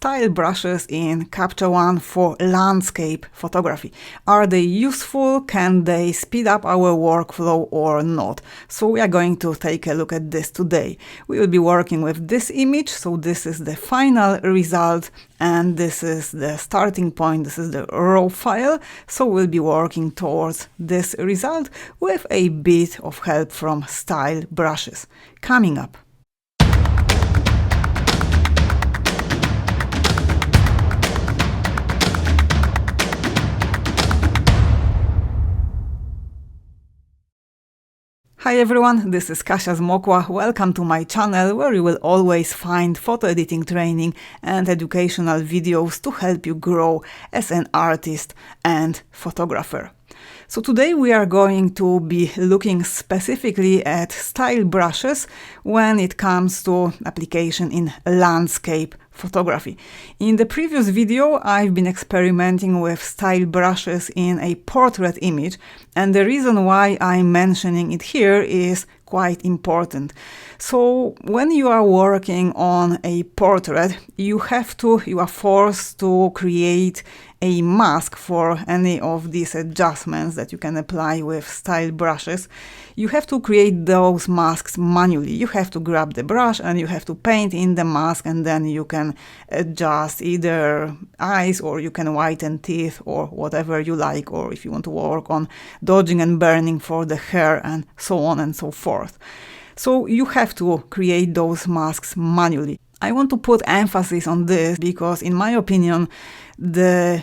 style brushes in Capture One for landscape photography. Are they useful? Can they speed up our workflow or not? So we are going to take a look at this today. We will be working with this image, so this is the final result and this is the starting point, this is the raw file. So we'll be working towards this result with a bit of help from style brushes. Coming up. Hi everyone, this is Kasia Zmokla. Welcome to my channel where you will always find photo editing training and educational videos to help you grow as an artist and photographer. So today we are going to be looking specifically at style brushes when it comes to application in landscape photography. In the previous video, I've been experimenting with style brushes in a portrait image, and the reason why I'm mentioning it here is quite important. So when you are working on a portrait, you are forced to create a mask for any of these adjustments that you can apply with style brushes. You have to create those masks manually. You have to grab the brush and you have to paint in the mask, and then you can adjust either eyes or you can whiten teeth or whatever you like, or if you want to work on dodging and burning for the hair and so on and so forth. So you have to create those masks manually. I want to put emphasis on this because, in my opinion, the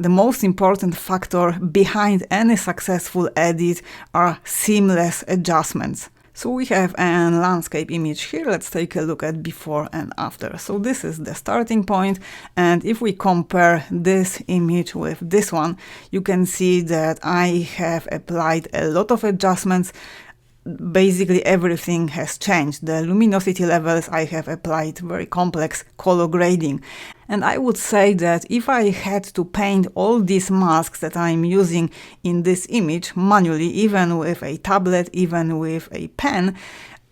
most important factor behind any successful edit are seamless adjustments. So we have a landscape image here. Let's take a look at before and after. So this is the starting point, and if we compare this image with this one, you can see that I have applied a lot of adjustments. Basically everything has changed. The luminosity levels, I have applied very complex color grading. And I would say that if I had to paint all these masks that I'm using in this image manually, even with a tablet, even with a pen,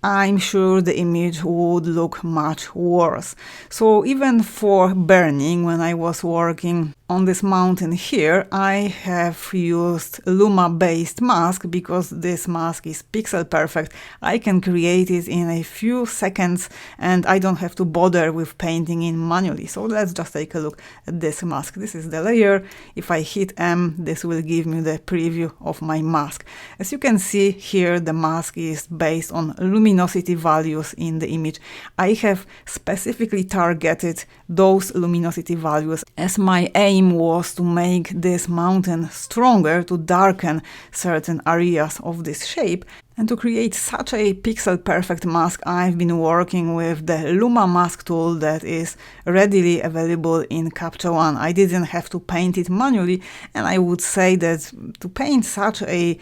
I'm sure the image would look much worse. So even for burning, when I was working on this mountain here, I have used Luma-based mask because this mask is pixel perfect. I can create it in a few seconds and I don't have to bother with painting in manually. So let's just take a look at this mask. This is the layer. If I hit M, this will give me the preview of my mask. As you can see here, the mask is based on luminosity values in the image. I have specifically targeted those luminosity values as my aim was to make this mountain stronger, to darken certain areas of this shape. And to create such a pixel perfect mask, I've been working with the Luma mask tool that is readily available in Capture One. I didn't have to paint it manually, and I would say that to paint such a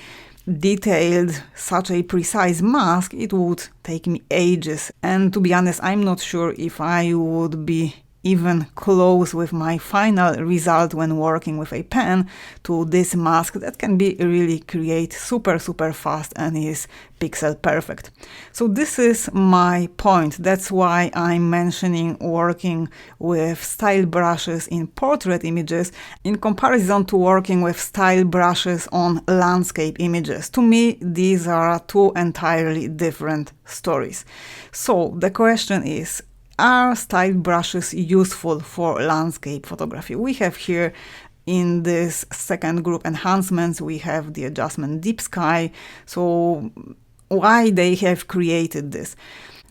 detailed, such a precise mask, it would take me ages. And to be honest, I'm not sure if I would be even close with my final result when working with a pen to this mask that can be really create super fast and is pixel perfect. So this is my point. That's why I'm mentioning working with style brushes in portrait images in comparison to working with style brushes on landscape images. To me, these are two entirely different stories. So the question is, are style brushes useful for landscape photography? We have here in this second group enhancements, we have the adjustment deep sky. So why they have created this?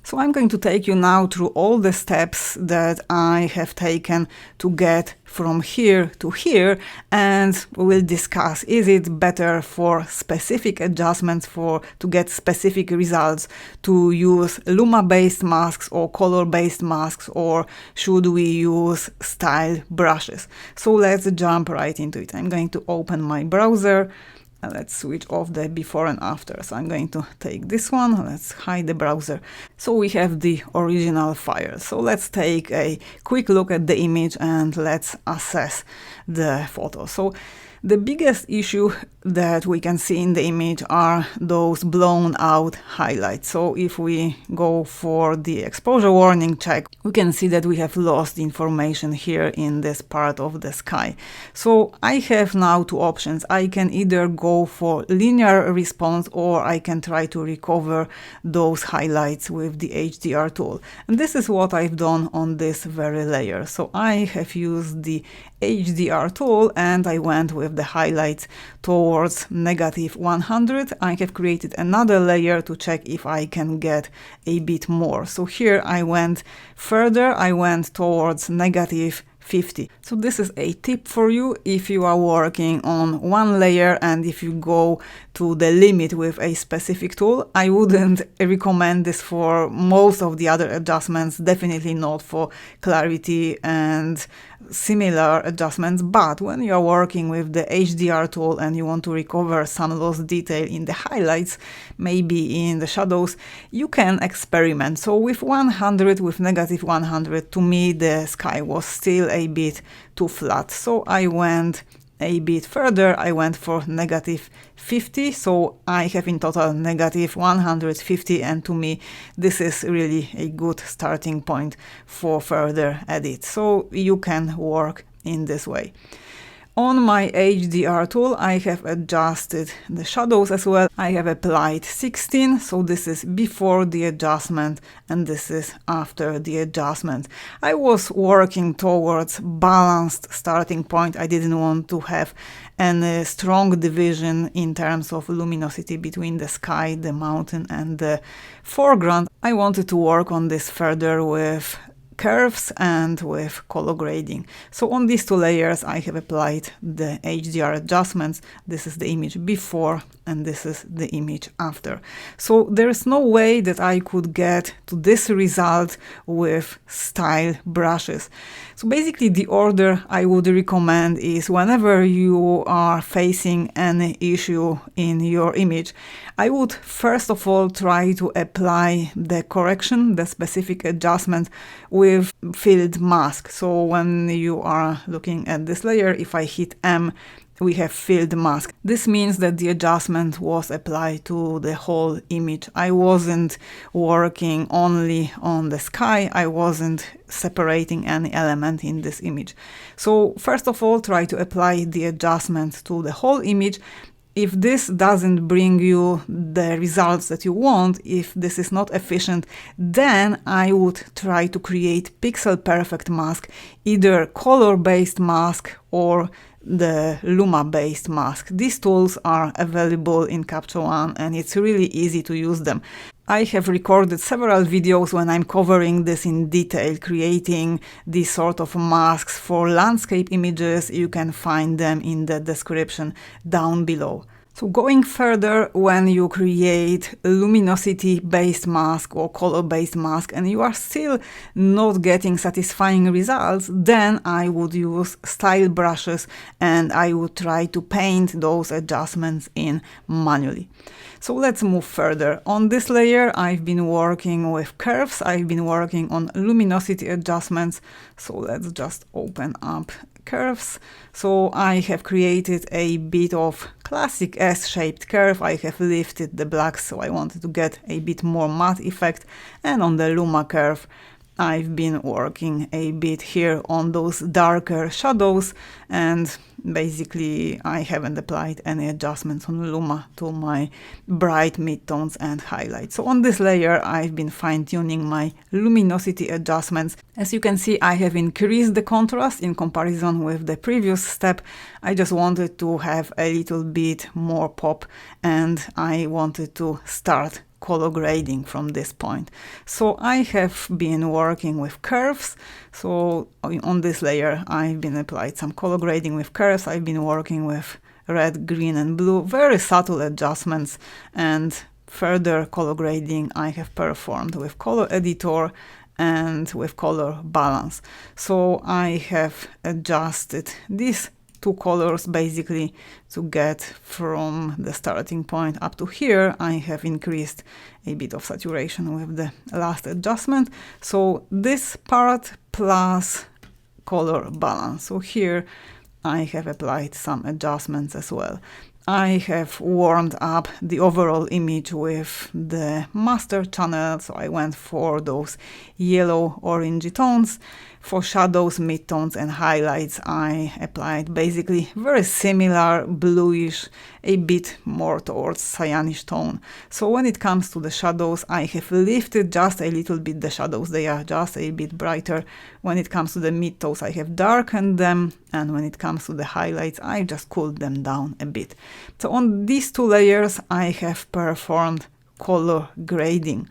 So I'm going to take you now through all the steps that I have taken to get from here to here, and we will discuss, is it better for specific adjustments to get specific results to use Luma-based masks or color-based masks, or should we use style brushes? So let's jump right into it. I'm going to open my browser. Let's switch off the before and after. So I'm going to take this one. Let's hide the browser. So we have the original file. So let's take a quick look at the image and let's assess the photo. So The biggest issue that we can see in the image are those blown out highlights. So if we go for the exposure warning check, we can see that we have lost information here in this part of the sky. So I have now two options. I can either go for linear response, or I can try to recover those highlights with the HDR tool. And this is what I've done on this very layer. So I have used the HDR tool and I went with the highlights towards -100. I have created another layer to check if I can get a bit more. So here I went further, I went towards -50. So this is a tip for you if you are working on one layer and if you go to the limit with a specific tool. I wouldn't recommend this for most of the other adjustments, definitely not for clarity and similar adjustments, but when you are working with the HDR tool and you want to recover some lost detail in the highlights, maybe in the shadows, you can experiment. So with 100, with -100, to me the sky was still a bit too flat. So I went a bit further, I went for -50, so I have in total -150, and to me this is really a good starting point for further edits. So you can work in this way. On my HDR tool, I have adjusted the shadows as well. I have applied 16, so this is before the adjustment and this is after the adjustment. I was working towards balanced starting point. I didn't want to have any strong division in terms of luminosity between the sky, the mountain and the foreground. I wanted to work on this further with curves and with color grading. So on these two layers I have applied the HDR adjustments. This is the image before and this is the image after. So there is no way that I could get to this result with style brushes. So basically the order I would recommend is whenever you are facing any issue in your image, I would first of all try to apply the correction, the specific adjustment with filled mask. So when you are looking at this layer, if I hit M, we have filled mask. This means that the adjustment was applied to the whole image. I wasn't working only on the sky, I wasn't separating any element in this image. So first of all, try to apply the adjustment to the whole image. If this doesn't bring you the results that you want, if this is not efficient, then I would try to create pixel perfect mask, either color-based mask or the Luma-based mask. These tools are available in Capture One and it's really easy to use them. I have recorded several videos when I'm covering this in detail, creating these sort of masks for landscape images. You can find them in the description down below. So going further, when you create a luminosity-based mask or color-based mask and you are still not getting satisfying results, then I would use style brushes and I would try to paint those adjustments in manually. So let's move further. On this layer, I've been working with curves, I've been working on luminosity adjustments. So let's just open up curves. So I have created a bit of classic S-shaped curve. I have lifted the black, so I wanted to get a bit more matte effect. And on the Luma curve, I've been working a bit here on those darker shadows, and basically I haven't applied any adjustments on Luma to my bright midtones and highlights. So on this layer I've been fine-tuning my luminosity adjustments. As you can see, I have increased the contrast in comparison with the previous step. I just wanted to have a little bit more pop and I wanted to start color grading from this point. So I have been working with curves. So on this layer I've been applied some color grading with curves. I've been working with red, green and blue, very subtle adjustments, and further color grading I have performed with color editor and with color balance. So I have adjusted these two colors basically to get from the starting point up to here. I have increased a bit of saturation with the last adjustment. So this part plus color balance. So here I have applied some adjustments as well. I have warmed up the overall image with the master channel, so I went for those yellow orangey tones. For shadows, midtones and highlights, I applied basically very similar bluish, a bit more towards cyanish tone. So when it comes to the shadows, I have lifted just a little bit the shadows, they are just a bit brighter. When it comes to the midtones, I have darkened them, and when it comes to the highlights, I just cooled them down a bit. So on these two layers, I have performed color grading.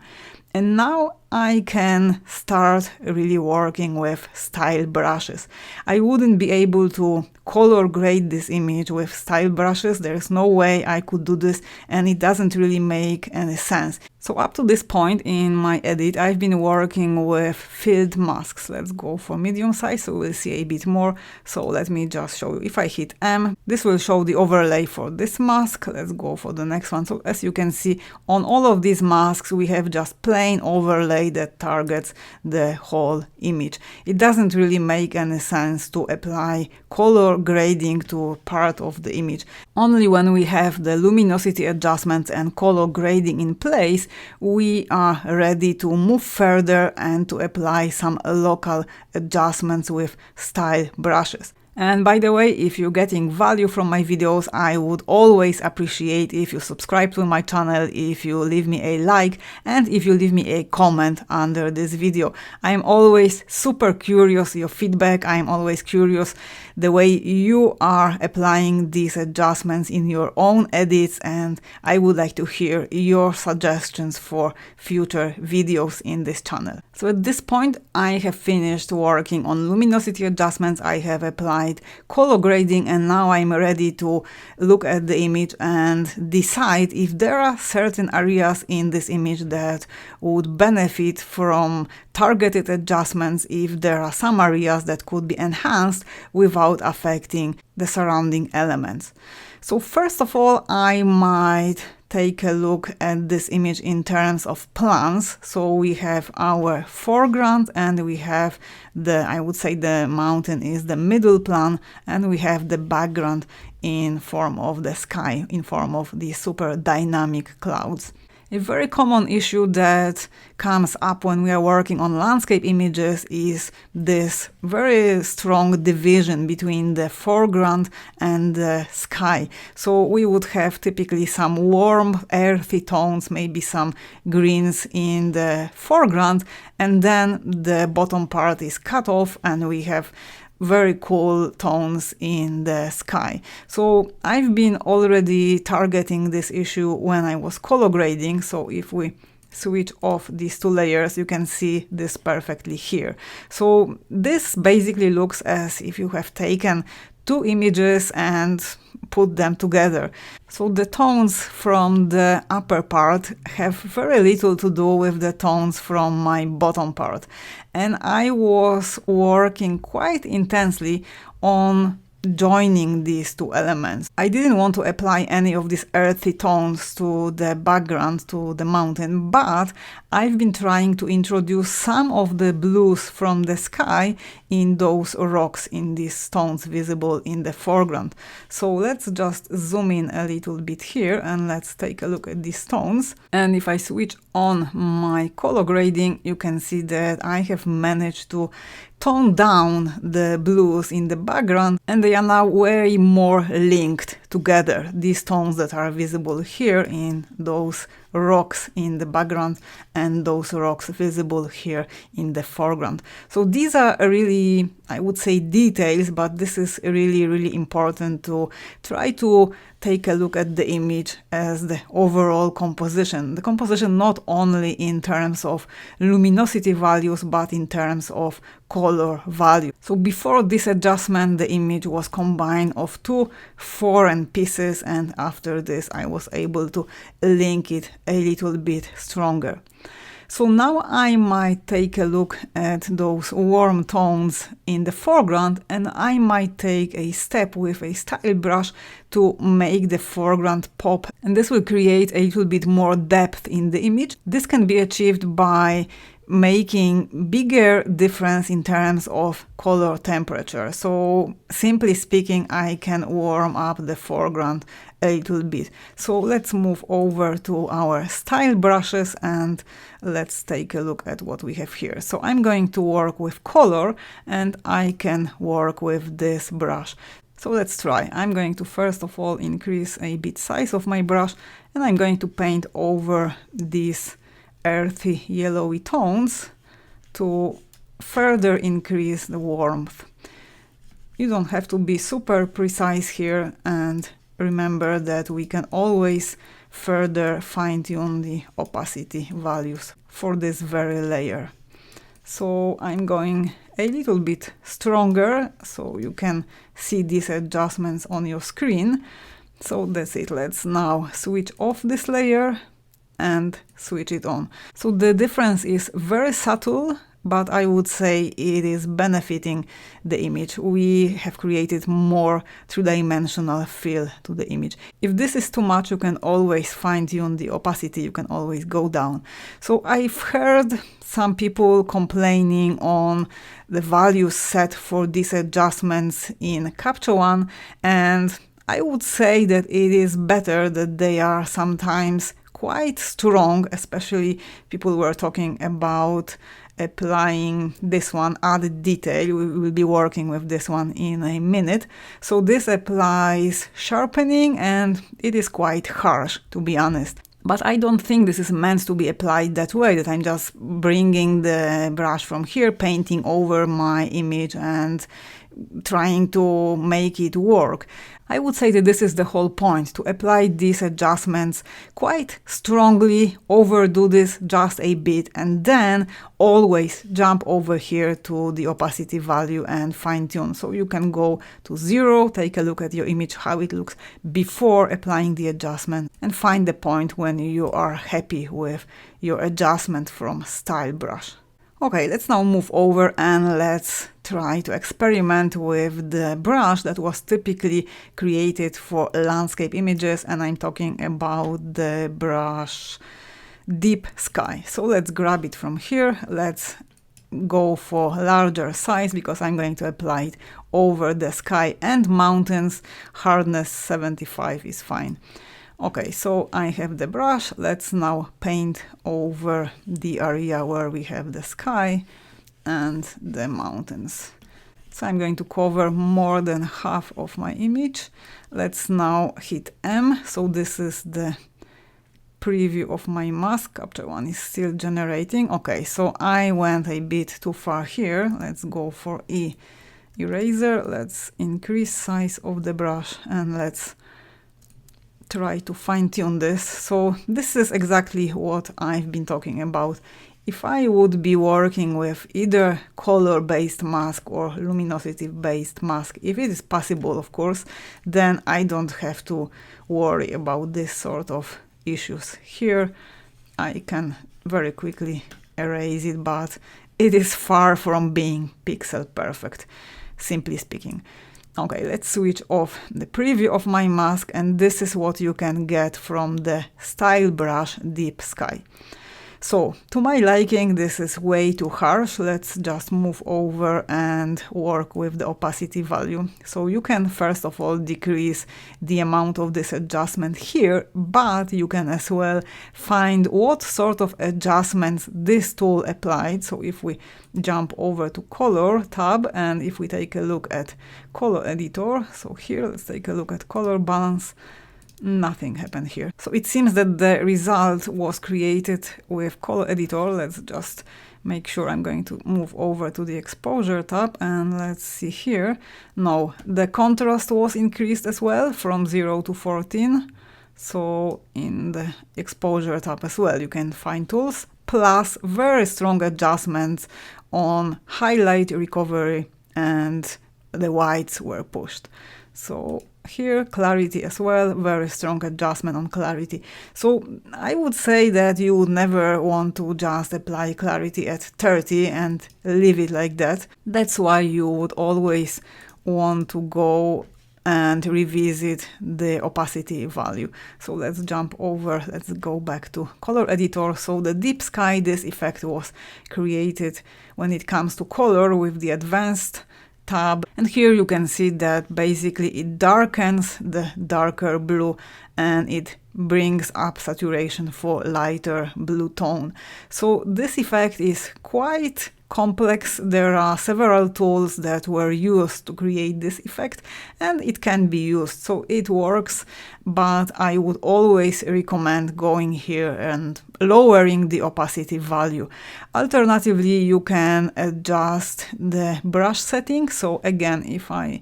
And now I can start really working with style brushes. I wouldn't be able to color grade this image with style brushes. There's no way I could do this, and it doesn't really make any sense. So up to this point in my edit, I've been working with filled masks. Let's go for medium size so we'll see a bit more. So let me just show you. If I hit M, this will show the overlay for this mask. Let's go for the next one. So as you can see, on all of these masks, we have just plain overlay that targets the whole image. It doesn't really make any sense to apply color grading to part of the image. Only when we have the luminosity adjustments and color grading in place, we are ready to move further and to apply some local adjustments with style brushes. And by the way, if you're getting value from my videos, I would always appreciate if you subscribe to my channel, if you leave me a like, and if you leave me a comment under this video. I am always super curious your feedback. I am always curious the way you are applying these adjustments in your own edits, and I would like to hear your suggestions for future videos in this channel. So at this point, I have finished working on luminosity adjustments. I have applied color grading, and now I'm ready to look at the image and decide if there are certain areas in this image that would benefit from targeted adjustments, if there are some areas that could be enhanced without affecting the surrounding elements. So first of all, I might take a look at this image in terms of plans. So we have our foreground, and we have I would say the mountain is the middle plan, and we have the background in form of the sky, in form of the super dynamic clouds. A very common issue that comes up when we are working on landscape images is this very strong division between the foreground and the sky. So we would have typically some warm, earthy tones, maybe some greens in the foreground, and then the bottom part is cut off and we have very cool tones in the sky. So I've been already targeting this issue when I was color grading. So if we switch off these two layers, you can see this perfectly here. So this basically looks as if you have taken two images and put them together. So the tones from the upper part have very little to do with the tones from my bottom part. And I was working quite intensely on joining these two elements. I didn't want to apply any of these earthy tones to the background, to the mountain, but I've been trying to introduce some of the blues from the sky in those rocks, in these tones visible in the foreground. So let's just zoom in a little bit here and let's take a look at these tones. And if I switch on my color grading, you can see that I have managed to tone down the blues in the background, and they are now way more linked together. These tones that are visible here in those rocks in the background and those rocks visible here in the foreground. So these are really, I would say, details, but this is really, really important to try to take a look at the image as the overall composition. The composition not only in terms of luminosity values, but in terms of color value. So before this adjustment, the image was combined of two foreign pieces, and after this I was able to link it a little bit stronger. So now I might take a look at those warm tones in the foreground, and I might take a step with a style brush to make the foreground pop, and this will create a little bit more depth in the image. This can be achieved by making bigger difference in terms of color temperature. So simply speaking, I can warm up the foreground a little bit. So let's move over to our style brushes and let's take a look at what we have here. So I'm going to work with color and I can work with this brush. So let's try. I'm going to first of all increase a bit size of my brush and I'm going to paint over these earthy yellowy tones to further increase the warmth. You don't have to be super precise here, and remember that we can always further fine-tune the opacity values for this very layer. So I'm going a little bit stronger so you can see these adjustments on your screen. So that's it. Let's now switch off this layer and switch it on. So the difference is very subtle, but I would say it is benefiting the image. We have created more three-dimensional feel to the image. If this is too much, you can always fine-tune the opacity, you can always go down. So I've heard some people complaining on the values set for these adjustments in Capture One, and I would say that it is better that they are sometimes quite strong, especially people were talking about applying this one, added detail. We will be working with this one in a minute. So this applies sharpening and it is quite harsh, to be honest. But I don't think this is meant to be applied that way, that I'm just bringing the brush from here, painting over my image and trying to make it work. I would say that this is the whole point, to apply these adjustments quite strongly, overdo this just a bit, and then always jump over here to the opacity value and fine tune. So you can go to 0, take a look at your image, how it looks before applying the adjustment, and find the point when you are happy with your adjustment from Style Brush. Okay, let's now move over and let's try to experiment with the brush that was typically created for landscape images, and I'm talking about the brush Deep Sky. So let's grab it from here. Let's go for larger size because I'm going to apply it over the sky and mountains. Hardness 75 is fine. Okay, so I have the brush. Let's now paint over the area where we have the sky and the mountains. So I'm going to cover more than half of my image. Let's now hit M. So this is the preview of my mask. Capture One is still generating. Okay, so I went a bit too far here. Let's go for eraser. Let's increase size of the brush and let's try to fine-tune this. So this is exactly what I've been talking about. If I would be working with either color-based mask or luminosity-based mask, if it is possible, of course, then I don't have to worry about this sort of issues. Here I can very quickly erase it, but it is far from being pixel perfect, simply speaking. Okay, let's switch off the preview of my mask, and this is what you can get from the Style Brush Deep Sky. So, to my liking, this is way too harsh. Let's just move over and work with the opacity value. So you can first of all decrease the amount of this adjustment here, but you can as well find what sort of adjustments this tool applied. So if we jump over to Color tab and if we take a look at Color Editor, so here let's take a look at Color Balance. Nothing happened here. So it seems that the result was created with Color Editor. Let's just make sure. I'm going to move over to the Exposure tab and let's see here. No, the contrast was increased as well from 0 to 14. So in the Exposure tab as well, you can find tools, plus very strong adjustments on highlight recovery, and the whites were pushed. So here, clarity as well, very strong adjustment on clarity. So I would say that you would never want to just apply clarity at 30 and leave it like that. That's why you would always want to go and revisit the opacity value. So let's jump over, let's go back to color editor. So the deep sky, this effect was created when it comes to color with the advanced tab. And here you can see that basically it darkens the darker blue and it brings up saturation for lighter blue tone. So this effect is quite complex. There are several tools that were used to create this effect, and it can be used, so it works, but I would always recommend going here and lowering the opacity value. Alternatively, you can adjust the brush setting. So again, if I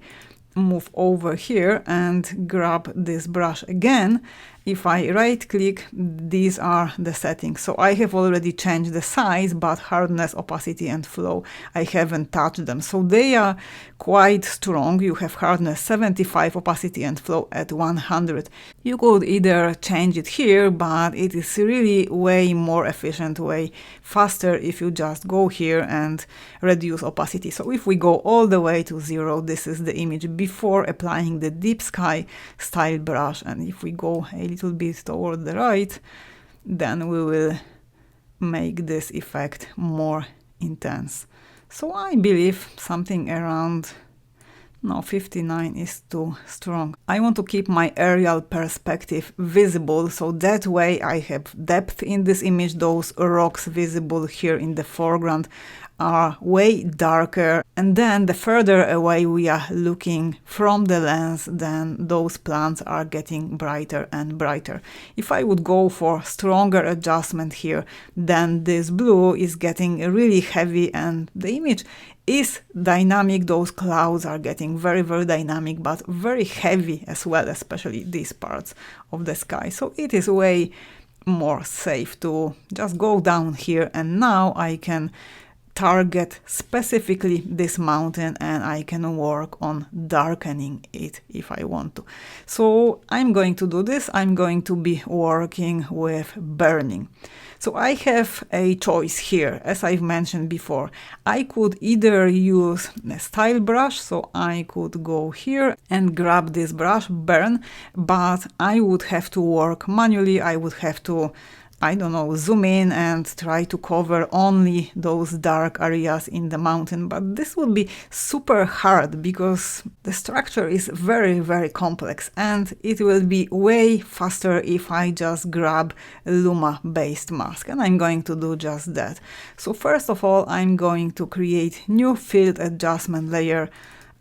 move over here and grab this brush again, if I right click, these are the settings. So I have already changed the size, but hardness, opacity and flow, I haven't touched them. So they are quite strong. You have hardness 75, opacity and flow at 100. You could either change it here, but it is really way more efficient, way faster if you just go here and reduce opacity. So if we go all the way to 0, this is the image before applying the deep sky style brush. And if we go a little bit toward the right, then we will make this effect more intense. So I believe something around, no, 59 is too strong. I want to keep my aerial perspective visible, so that way I have depth in this image. Those rocks visible here in the foreground are way darker, and then the further away we are looking from the lens, then those plants are getting brighter and brighter. If I would go for stronger adjustment here, then this blue is getting really heavy and the image is dynamic. Those clouds are getting very, very dynamic, but very heavy as well, especially these parts of the sky. So it is way more safe to just go down here, and now I can target specifically this mountain and I can work on darkening it if I want to. So I'm going to do this. I'm going to be working with burning. So I have a choice here. As I've mentioned before, I could either use a style brush, so I could go here and grab this brush, burn, but I would have to work manually. I would have to, I don't know, zoom in and try to cover only those dark areas in the mountain. But this would be super hard because the structure is very, very complex, and it will be way faster if I just grab a Luma-based mask. And I'm going to do just that. So first of all, I'm going to create new field adjustment layer.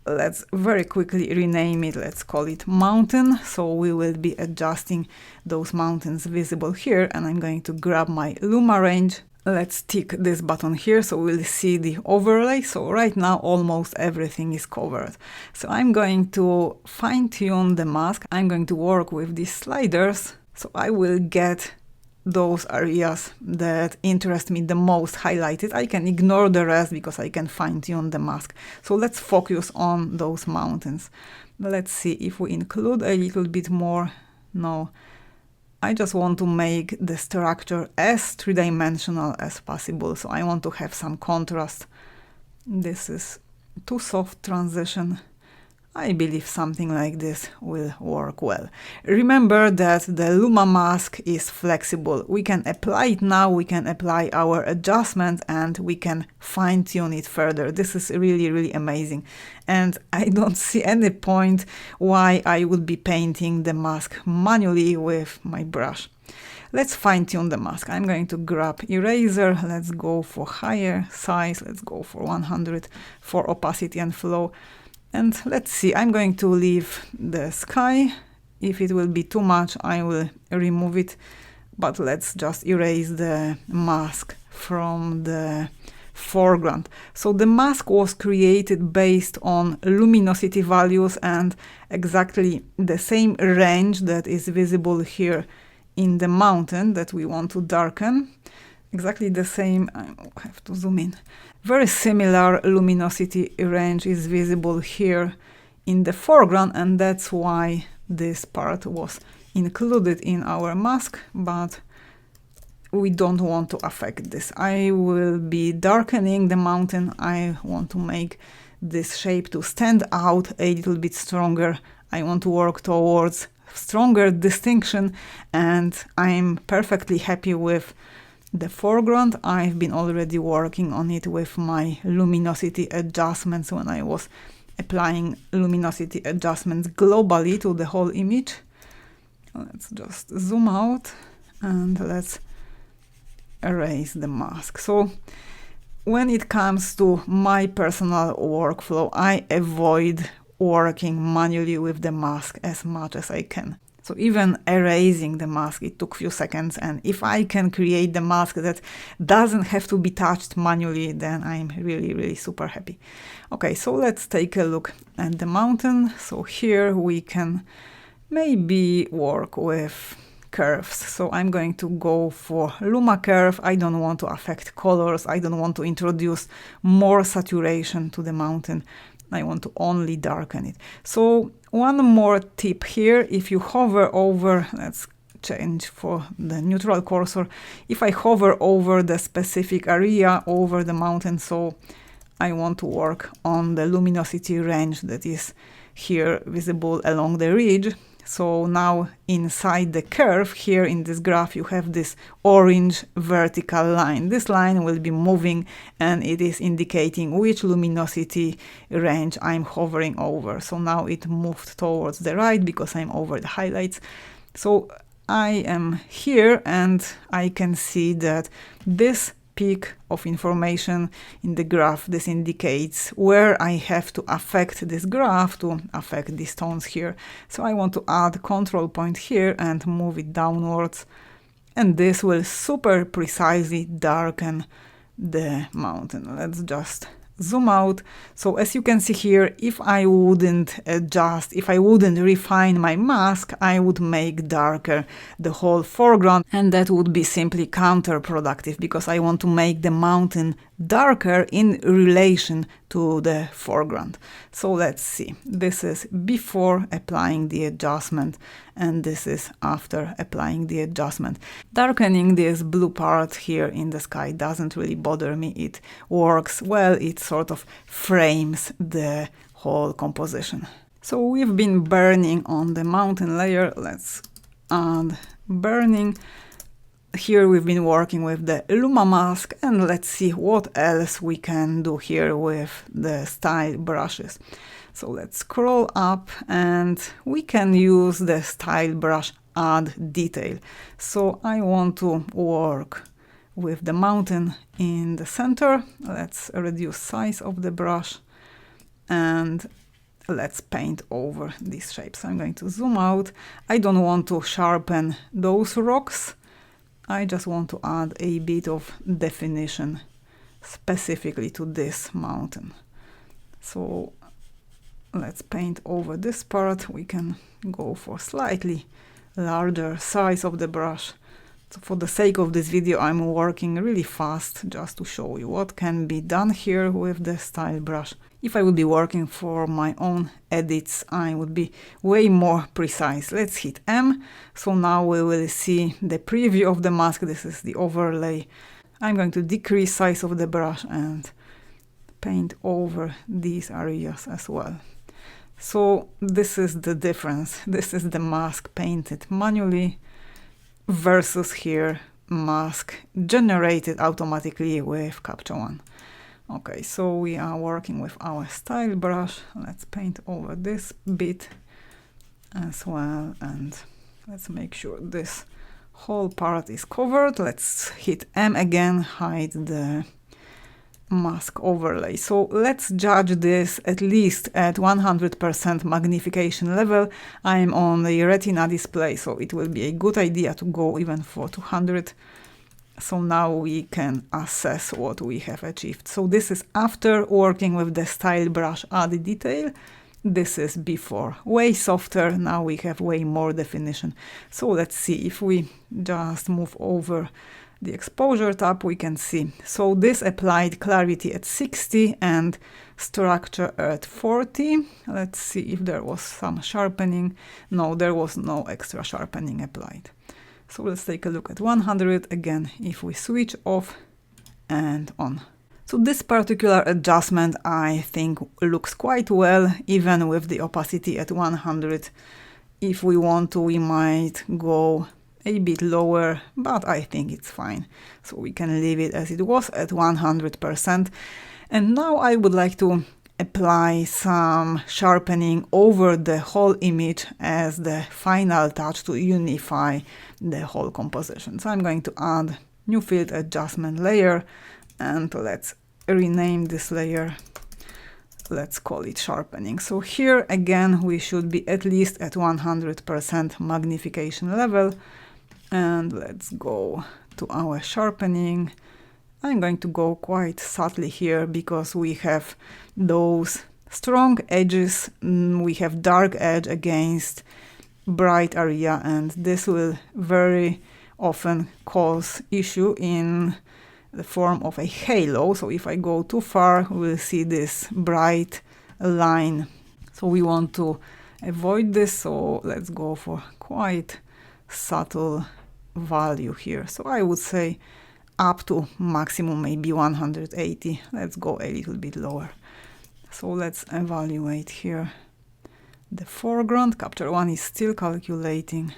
Let's very quickly rename it. Let's call it mountain. So we will be adjusting those mountains visible here, and I'm going to grab my Luma range. Let's tick this button here so we'll see the overlay. So right now almost everything is covered. So I'm going to fine-tune the mask. I'm going to work with these sliders, so I will get those areas that interest me the most highlighted. I can ignore the rest because I can fine-tune the mask. So let's focus on those mountains. Let's see if we include a little bit more. No, I just want to make the structure as three-dimensional as possible. So I want to have some contrast. This is too soft transition. I believe something like this will work well. Remember that the Luma mask is flexible. We can apply it now, we can apply our adjustment, and we can fine-tune it further. This is really, really amazing. And I don't see any point why I would be painting the mask manually with my brush. Let's fine-tune the mask. I'm going to grab eraser. Let's go for higher size. Let's go for 100 for opacity and flow. And let's see, I'm going to leave the sky. If it will be too much, I will remove it. But let's just erase the mask from the foreground. So the mask was created based on luminosity values and exactly the same range that is visible here in the mountain that we want to darken. Exactly the same, I have to zoom in. Very similar luminosity range is visible here in the foreground, and that's why this part was included in our mask, but we don't want to affect this. I will be darkening the mountain. I want to make this shape to stand out a little bit stronger. I want to work towards stronger distinction, and I'm perfectly happy with the foreground. I've been already working on it with my luminosity adjustments when I was applying luminosity adjustments globally to the whole image. Let's just zoom out and let's erase the mask. So when it comes to my personal workflow, I avoid working manually with the mask as much as I can. So even erasing the mask, it took a few seconds, and if I can create the mask that doesn't have to be touched manually, then I'm really super happy. Okay, so let's take a look at the mountain. So here we can maybe work with curves. So I'm going to go for Luma curve. I don't want to affect colors. I don't want to introduce more saturation to the mountain. I want to only darken it. So one more tip here, if you hover over, let's change for the neutral cursor. If I hover over the specific area over the mountain, so I want to work on the luminosity range that is here visible along the ridge. So now inside the curve here in this graph, you have this orange vertical line. This line will be moving and it is indicating which luminosity range I'm hovering over. So now it moved towards the right because I'm over the highlights. So I am here and I can see that this peak of information in the graph, this indicates where I have to affect this graph to affect these tones here. So I want to add control point here and move it downwards, and this will super precisely darken the mountain. Let's just zoom out. So as you can see here, if I wouldn't adjust, if I wouldn't refine my mask, I would make darker the whole foreground, and that would be simply counterproductive because I want to make the mountain darker in relation to the foreground. So let's see. This is before applying the adjustment, and this is after applying the adjustment. Darkening this blue part here in the sky doesn't really bother me. It works well. It sort of frames the whole composition. So we've been burning on the mountain layer. Let's add burning. Here we've been working with the Luma mask, and let's see what else we can do here with the style brushes. So let's scroll up and we can use the style brush add detail. So I want to work with the mountain in the center. Let's reduce size of the brush and let's paint over these shapes. I'm going to zoom out. I don't want to sharpen those rocks. I just want to add a bit of definition specifically to this mountain. So let's paint over this part. We can go for slightly larger size of the brush. So for the sake of this video, I'm working really fast just to show you what can be done here with the style brush. If I would be working for my own edits, I would be way more precise. Let's hit M. So now we will see the preview of the mask. This is the overlay. I'm going to decrease size of the brush and paint over these areas as well. So this is the difference. This is the mask painted manually versus here mask generated automatically with Capture One. Okay, so we are working with our style brush. Let's paint over this bit as well, and let's make sure this whole part is covered. Let's hit M again, hide the mask overlay. So let's judge this at least at 100% magnification level. I'm on the Retina display, so it will be a good idea to go even for 200. So now we can assess what we have achieved. So this is after working with the style brush add detail. This is before. Way softer. Now we have way more definition. So let's see if we just move over the exposure tab, we can see. So this applied clarity at 60 and structure at 40. Let's see if there was some sharpening. No, there was no extra sharpening applied. So let's take a look at 100 again. If we switch off and on. So this particular adjustment I think looks quite well, even with the opacity at 100. If we want to, we might go a bit lower, but I think it's fine. So we can leave it as it was at 100%. And now I would like to apply some sharpening over the whole image as the final touch to unify the whole composition. So I'm going to add new field adjustment layer, and let's rename this layer. Let's call it sharpening. So here again we should be at least at 100% magnification level, and let's go to our sharpening. I'm going to go quite subtly here because we have those strong edges, we have dark edge against bright area, and this will very often cause issue in the form of a halo. So if I go too far, we'll see this bright line. So we want to avoid this, so let's go for quite subtle value here. So I would say up to maximum maybe 180. Let's go a little bit lower. So let's evaluate here the foreground. Capture one is still calculating.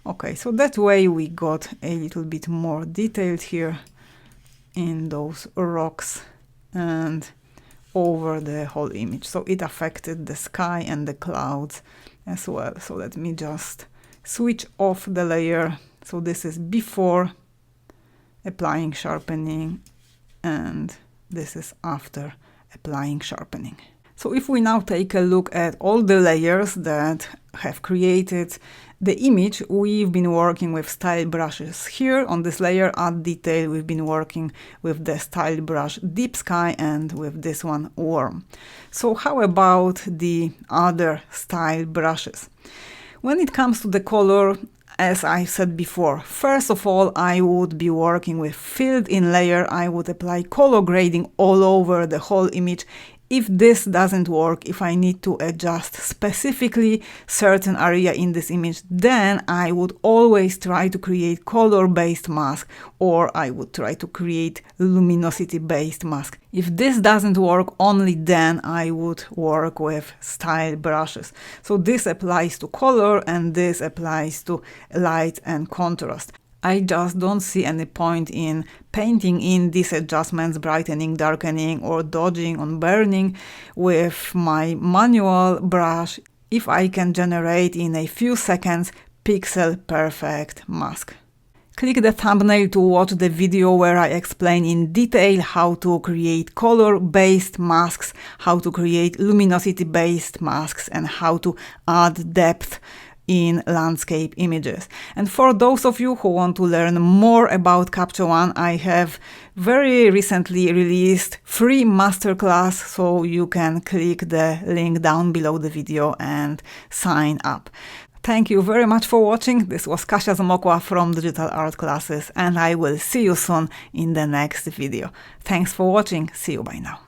Okay, so that way we got a little bit more detailed here in those rocks and over the whole image. So it affected the sky and the clouds as well. So let me just switch off the layer. So this is before applying sharpening, and this is after applying sharpening. So if we now take a look at all the layers that have created the image, we've been working with style brushes. Here on this layer, Add Detail, we've been working with the style brush Deep Sky and with this one Warm. So how about the other style brushes? When it comes to the color, as I said before, first of all, I would be working with filled in layer. I would apply color grading all over the whole image. If this doesn't work, if I need to adjust specifically certain area in this image, then I would always try to create color-based mask, or I would try to create luminosity-based mask. If this doesn't work, only then I would work with style brushes. So this applies to color and this applies to light and contrast. I just don't see any point in painting in these adjustments, brightening, darkening, or dodging on burning with my manual brush if I can generate in a few seconds pixel perfect mask. Click the thumbnail to watch the video where I explain in detail how to create color-based masks, how to create luminosity-based masks, and how to add depth in landscape images. And for those of you who want to learn more about Capture One, I have very recently released free masterclass, so you can click the link down below the video and sign up. Thank you very much for watching. This was Kasia Zmokla from Digital Art Classes, and I will see you soon in the next video. Thanks for watching. See you, bye now.